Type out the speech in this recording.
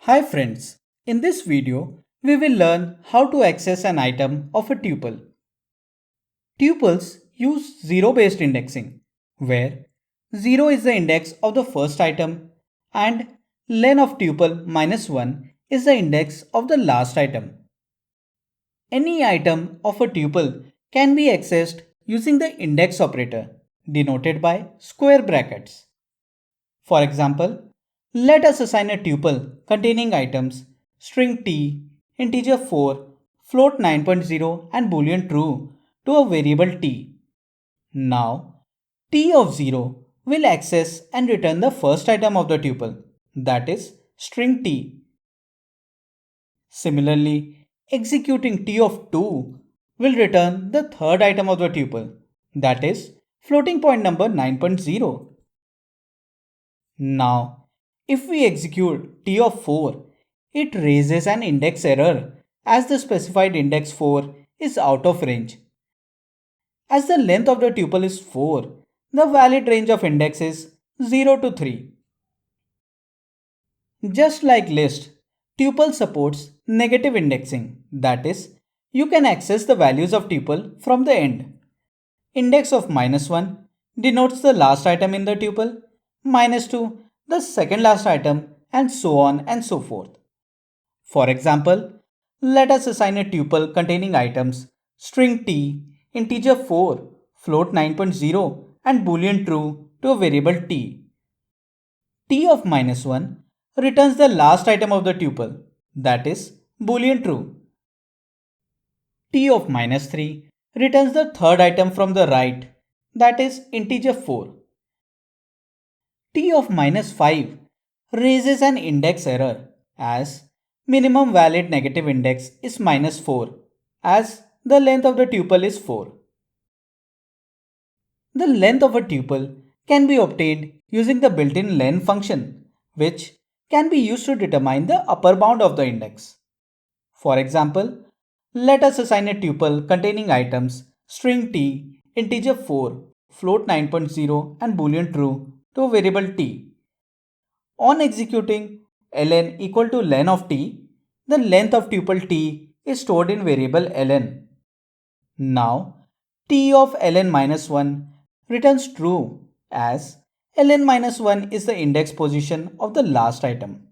Hi friends, in this video we will learn how to access an item of a tuple. Tuples use zero-based indexing, where 0 is the index of the first item and len of tuple minus 1 is the index of the last item. Any item of a tuple can be accessed using the index operator denoted by square brackets. For example, let us assign a tuple containing items string t, integer 4, float 9.0 and boolean true to a variable t. Now, t of 0 will access and return the first item of the tuple, that is string t. Similarly, executing t of 2 will return the third item of the tuple, that is floating point number 9.0. Now, if we execute t of 4, it raises an index error as the specified index 4 is out of range. As the length of the tuple is 4, the valid range of index is 0 to 3. Just like list, tuple supports negative indexing, that is, you can access the values of tuple from the end. Index of minus 1 denotes the last item in the tuple, minus 2 the second last item, and so on and so forth. For example, let us assign a tuple containing items string t, integer 4, float 9.0 and boolean true to a variable t. T of minus 1 returns the last item of the tuple, that is boolean true. T of minus 3 returns the third item from the right, that is integer 4. T of minus 5 raises an index error as minimum valid negative index is minus 4 as the length of the tuple is 4. The length of a tuple can be obtained using the built-in len function, which can be used to determine the upper bound of the index. For example, let us assign a tuple containing items string t, integer 4, float 9.0 and boolean true to a variable t. On executing ln equal to len of t, the length of tuple t is stored in variable ln. Now, t of ln minus 1 returns true as ln minus 1 is the index position of the last item.